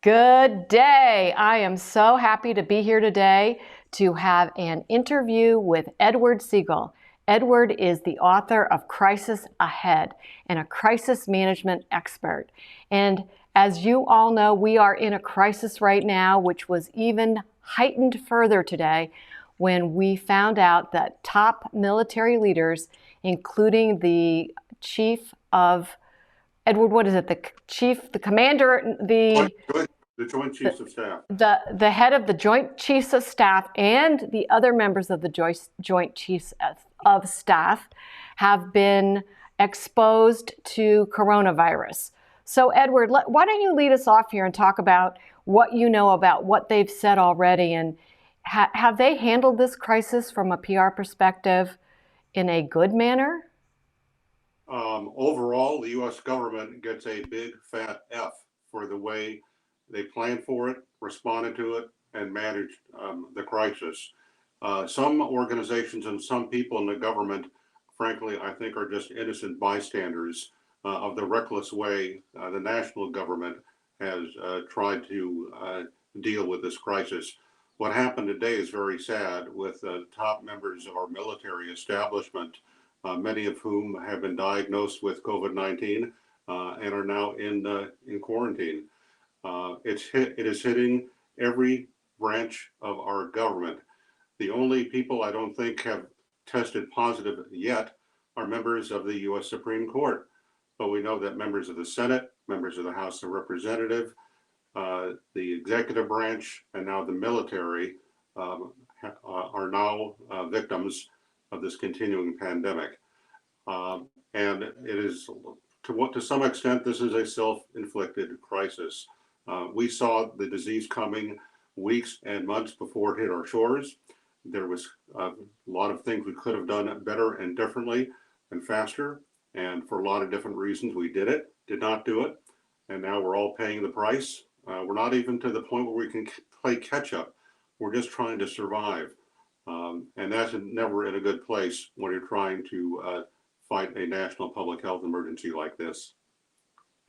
Good day. I am so happy to be here today to have an interview with Edward Segal. Edward is the author of Crisis Ahead and a crisis management expert. And as you all know, we are in a crisis right now, which was even heightened further today when we found out that top military leaders, including the chief of Edward, what is it? The commander, The Joint Chiefs of Staff. the head of the Joint Chiefs of Staff and the other members of the Joint Chiefs of Staff have been exposed to coronavirus. So, Edward, why don't you lead us off here and talk about what you know about what they've said already, and have they handled this crisis from a PR perspective in a good manner? Overall, the U.S. government gets a big fat F for the way they planned for it, responded to it, and managed the crisis. Some organizations and some people in the government, frankly, I think are just innocent bystanders of the reckless way the national government has tried to deal with this crisis. What happened today is very sad with top members of our military establishment, many of whom have been diagnosed with COVID-19 and are now in quarantine. It is hitting every branch of our government. The only people I don't think have tested positive yet are members of the U.S. Supreme Court. But we know that members of the Senate, members of the House of Representatives, the executive branch, and now the military are now victims of this continuing pandemic. And it is, to some extent, this is a self-inflicted crisis. We saw the disease coming weeks and months before it hit our shores. There was a lot of things we could have done better and differently and faster. And for a lot of different reasons, we did not do it. And now we're all paying the price. We're not even to the point where we can play catch up. We're just trying to survive. And that's never in a good place when you're trying to fight a national public health emergency like this.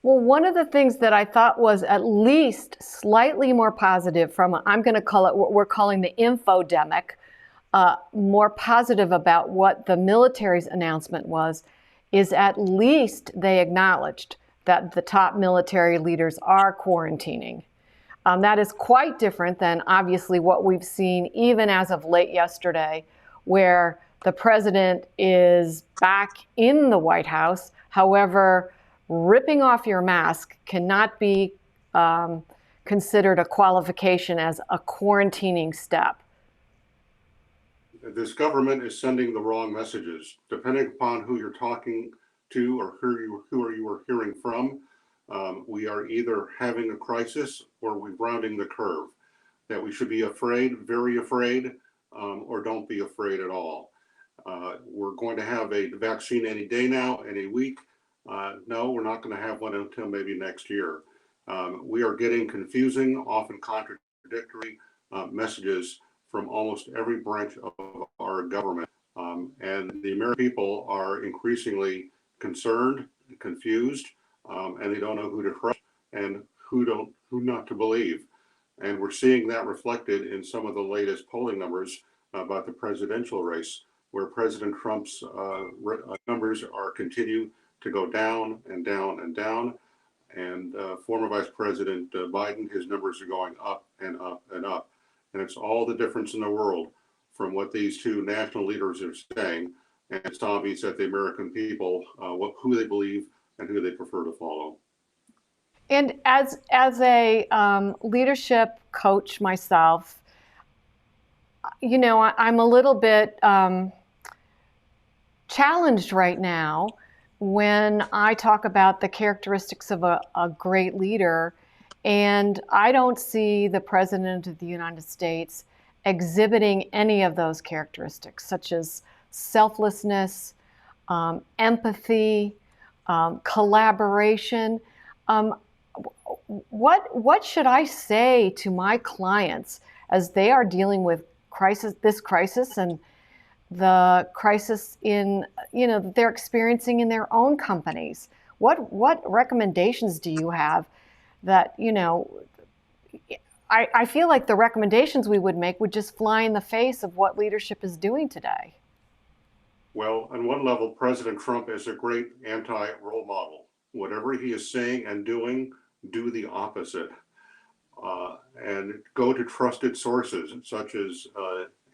Well, one of the things that I thought was at least slightly more positive from, I'm going to call it what we're calling the infodemic, more positive about what the military's announcement was, is at least they acknowledged that the top military leaders are quarantining. That is quite different than obviously what we've seen even as of late yesterday, where the president is back in the White House. However, ripping off your mask cannot be considered a qualification as a quarantining step. This government is sending the wrong messages. Depending upon who you're talking to or who you are hearing from, we are either having a crisis or we're rounding the curve. That we should be afraid, very afraid, or don't be afraid at all. We're going to have a vaccine any day now, any week. No, we're not going to have one until maybe next year. We are getting confusing, often contradictory messages from almost every branch of our government. And the American people are increasingly concerned, confused, and they don't know who to trust and who not to believe. And we're seeing that reflected in some of the latest polling numbers about the presidential race, where President Trump's numbers are continue to go down and down and down. And former Vice President Biden, his numbers are going up and up and up. And it's all the difference in the world from what these two national leaders are saying. And it's obvious that the American people, who they believe and who they prefer to follow. And as a leadership coach myself, you know, I'm a little bit challenged right now when I talk about the characteristics of a great leader, and I don't see the President of the United States exhibiting any of those characteristics, such as selflessness, empathy, collaboration. What should I say to my clients as they are dealing with this crisis and the crisis that they're experiencing in their own companies? What recommendations do you have that I feel like the recommendations we would make would just fly in the face of what leadership is doing today. Well, on one level, President Trump is a great anti-role model. Whatever he is saying and doing, do the opposite. And go to trusted sources such as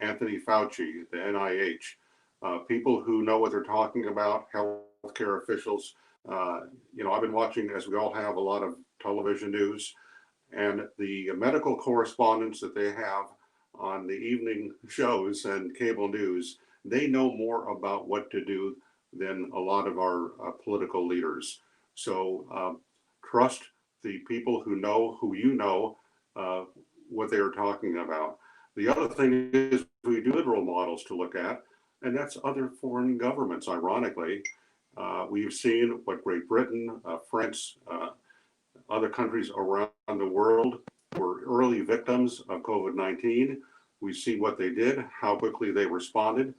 Anthony Fauci, the NIH, people who know what they're talking about, healthcare officials. I've been watching, as we all have, a lot of television news, and the medical correspondents that they have on the evening shows and cable news, they know more about what to do than a lot of our political leaders. So trust the people who you know uh, what they are talking about. The other thing is we do have role models to look at, and that's other foreign governments. Ironically, we've seen what Great Britain, France, other countries around the world were early victims of COVID-19. We see what they did, how quickly they responded,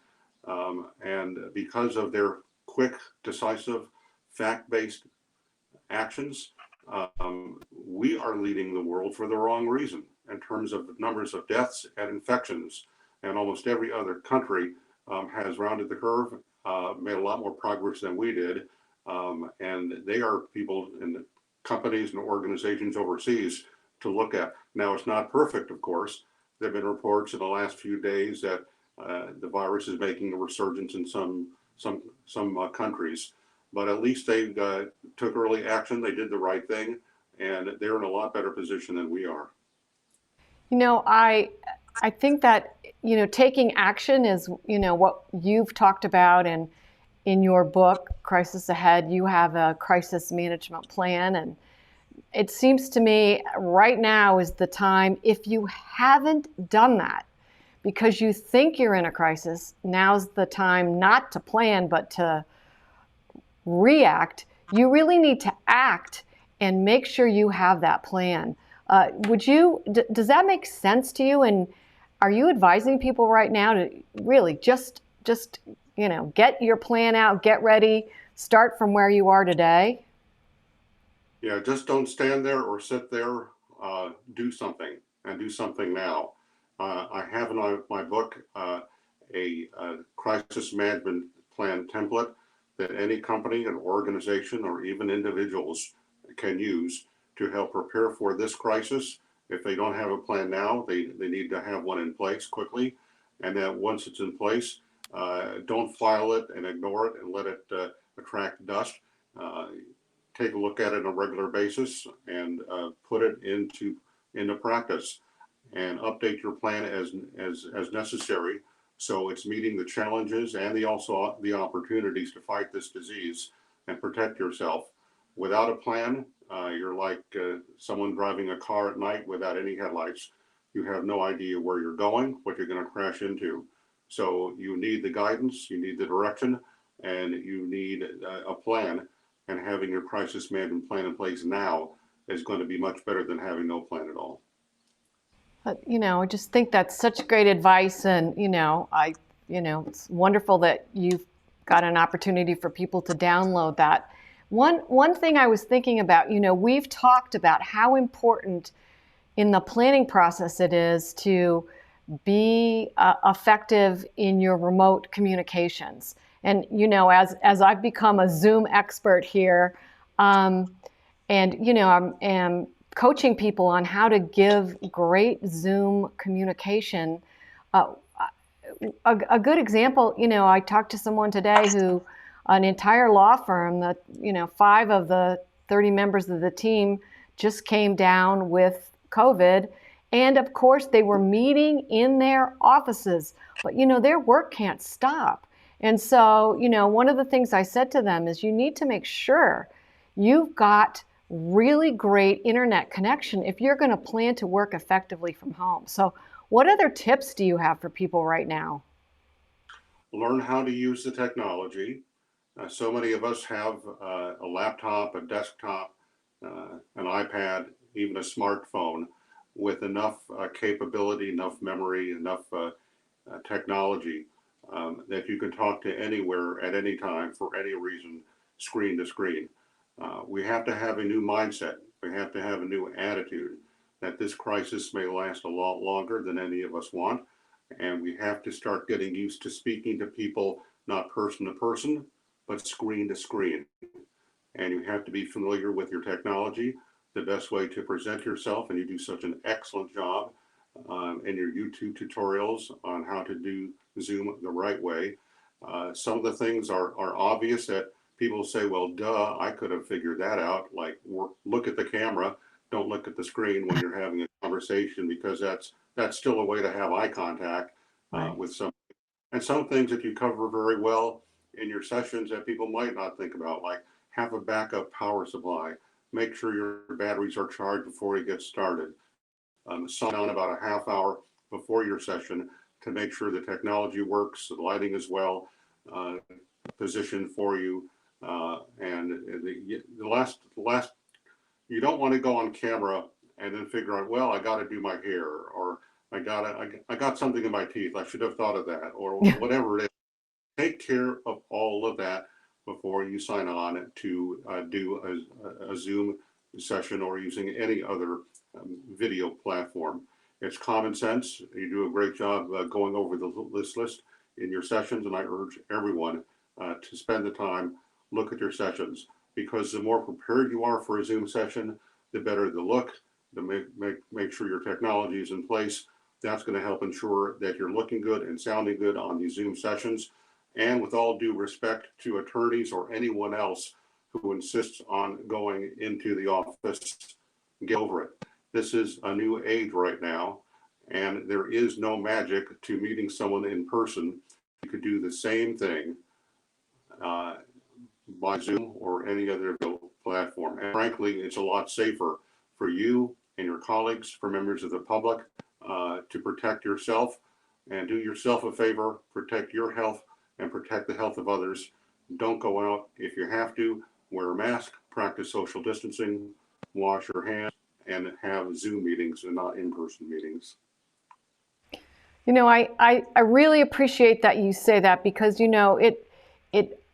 and because of their quick, decisive, fact-based actions, we are leading the world for the wrong reason in terms of the numbers of deaths and infections. And almost every other country has rounded the curve, made a lot more progress than we did. And they are people in companies and organizations overseas to look at. Now, it's not perfect, of course. There have been reports in the last few days that the virus is making a resurgence in some countries, but at least they took early action. They did the right thing, and they're in a lot better position than we are. I think that taking action is what you've talked about, and in your book Crisis Ahead you have a crisis management plan, and it seems to me right now is the time. If you haven't done that because you think you're in a crisis, now's the time not to plan but to react. You really need to act and make sure you have that plan. Does that make sense to you? And are you advising people right now to really just get your plan out, get ready, start from where you are today? Yeah, just don't stand there or sit there. Do something, and do something now. I have in my book a crisis management plan template that any company, an organization, or even individuals can use to help prepare for this crisis. If they don't have a plan now, they need to have one in place quickly. And then once it's in place, don't file it and ignore it and let it attract dust. Uh, Take a look at it on a regular basis and put it into practice, and update your plan as necessary, so it's meeting the challenges and also the opportunities to fight this disease and protect yourself. Without a plan, you're like someone driving a car at night without any headlights. You have no idea where you're going, what you're going to crash into. So you need the guidance, you need the direction, and you need a plan. And having your crisis management plan in place now is going to be much better than having no plan at all. I just think that's such great advice, and it's wonderful that you've got an opportunity for people to download that. One thing I was thinking about, we've talked about how important in the planning process it is to be effective in your remote communications. And as I've become a Zoom expert here, and I'm coaching people on how to give great Zoom communication. A good example, I talked to someone today who, an entire law firm that 5 of the 30 members of the team just came down with COVID. And of course, they were meeting in their offices, but their work can't stop. And so, one of the things I said to them is you need to make sure you've got really great internet connection if you're going to plan to work effectively from home. So, what other tips do you have for people right now? Learn how to use the technology. So many of us have a laptop, a desktop, an iPad, even a smartphone with enough capability, enough memory, enough technology that you can talk to anywhere at any time for any reason, screen to screen. We have to have a new mindset. We have to have a new attitude. that this crisis may last a lot longer than any of us want. And we have to start getting used to speaking to people, not person to person, but screen to screen. And you have to be familiar with your technology, the best way to present yourself. And you do such an excellent job in your YouTube tutorials on how to do Zoom the right way. Some of the things are obvious that people say, well, duh, I could have figured that out. Like, look at the camera, don't look at the screen when you're having a conversation, because that's still a way to have eye contact Right. with some. And some things that you cover very well in your sessions that people might not think about, like have a backup power supply, make sure your batteries are charged before you get started, sign on about a half hour before your session to make sure the technology works, the lighting is well positioned for you. And the last, you don't want to go on camera and then figure out, well, I got to do my hair, or I got something in my teeth, I should have thought of that, or whatever it is. Take care of all of that before you sign on to do a Zoom session or using any other video platform. It's common sense. You do a great job going over this list in your sessions, and I urge everyone to spend the time, look at your sessions, because the more prepared you are for a Zoom session, the better the look, to make sure your technology is in place. That's going to help ensure that you're looking good and sounding good on these Zoom sessions. And with all due respect to attorneys or anyone else who insists on going into the office, get over it. This is a new age right now, and there is no magic to meeting someone in person. You could do the same thing by Zoom or any other platform. And frankly, it's a lot safer for you and your colleagues, for members of the public, to protect yourself and do yourself a favor, protect your health and protect the health of others. Don't go out. If you have to, wear a mask, practice social distancing, wash your hands, and have Zoom meetings and not in-person meetings. You know, I really appreciate that you say that, because, you know,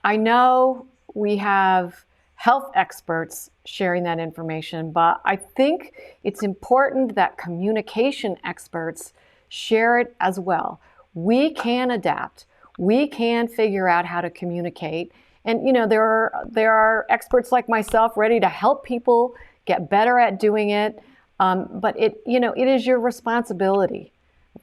I know we have health experts sharing that information, but I think it's important that communication experts share it as well. We can adapt. We can figure out how to communicate. And, you know, there are experts like myself ready to help people get better at doing it. But it is your responsibility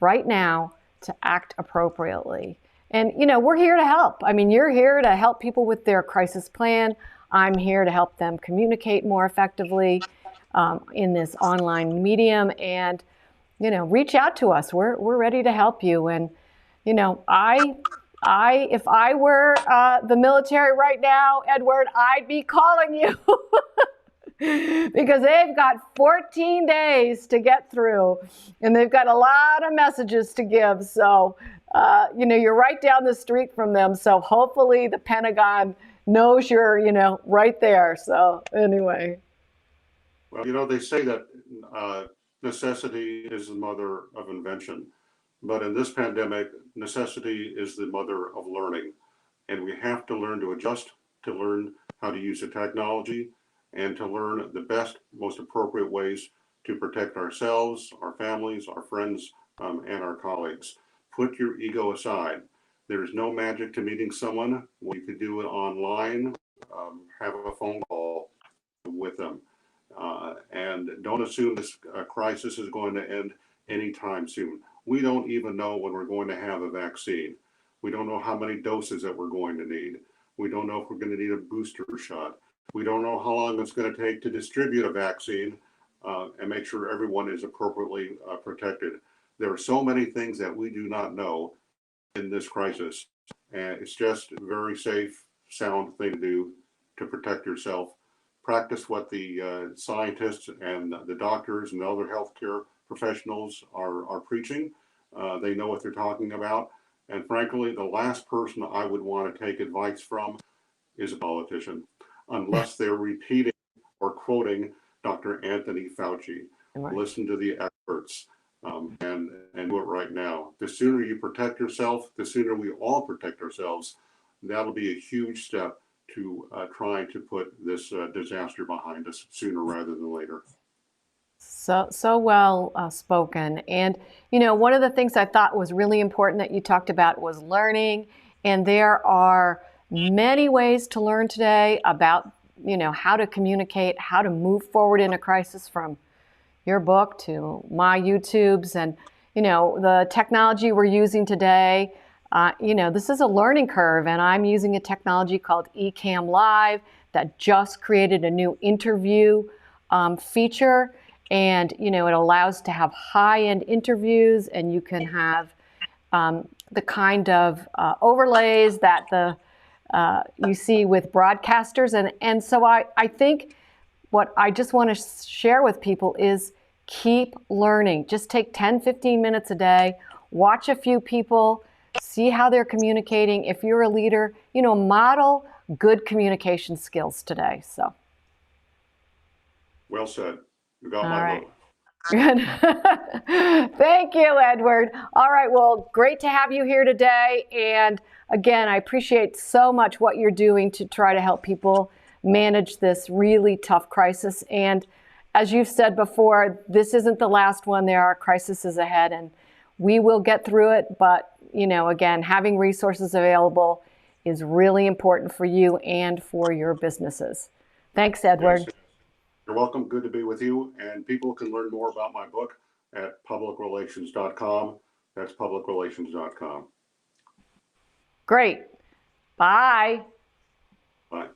right now to act appropriately. And, you know, we're here to help. I mean, you're here to help people with their crisis plan. I'm here to help them communicate more effectively in this online medium. And, you know, reach out to us. We're ready to help you. And, you know, if I were the military right now, Edward, I'd be calling you. Because they've got 14 days to get through, and they've got a lot of messages to give. So, you know, you're right down the street from them. So hopefully the Pentagon knows you're, you know, right there. So anyway. Well, you know, they say that necessity is the mother of invention. But in this pandemic, necessity is the mother of learning. And we have to learn to adjust, to learn how to use the technology, and to learn the best, most appropriate ways to protect ourselves, our families, our friends, and our colleagues. Put your ego aside. There's no magic to meeting someone. You could do it online, have a phone call with them. And don't assume this crisis is going to end anytime soon. We don't even know when we're going to have a vaccine. We don't know how many doses that we're going to need. We don't know if we're going to need a booster shot. We don't know how long it's going to take to distribute a vaccine and make sure everyone is appropriately protected. There are so many things that we do not know in this crisis. And it's just a very safe, sound thing to do to protect yourself. Practice what the scientists and the doctors and the other healthcare professionals are preaching. They know what they're talking about. And frankly, the last person I would want to take advice from is a politician, unless they're repeating or quoting Dr. Anthony Fauci. Right. Listen to the experts and do it right now. The sooner you protect yourself, the sooner we all protect ourselves. That'll be a huge step to trying to put this disaster behind us sooner rather than later. So well spoken. And, you know, one of the things I thought was really important that you talked about was learning. And there are many ways to learn today about, you know, how to communicate, how to move forward in a crisis, from your book to my YouTubes and, you know, the technology we're using today. You know, this is a learning curve, and I'm using a technology called Ecamm Live that just created a new interview feature. And, you know, it allows to have high-end interviews, and you can have the kind of overlays that you see with broadcasters. And so I think what I just want to share with people is keep learning. Just take 10, 15 minutes a day, watch a few people, see how they're communicating. If you're a leader, you know, model good communication skills today. So, Well said. You got all my right. vote. Good. Thank you, Edward. All right. Well, great to have you here today. And again, I appreciate so much what you're doing to try to help people manage this really tough crisis. And as you've said before, this isn't the last one. There are crises ahead, and we will get through it. But, you know, again, having resources available is really important for you and for your businesses. Thanks, Edward. Yes. You're welcome. Good to be with you. And people can learn more about my book at publicrelations.com. That's publicrelations.com. Great. Bye. Bye.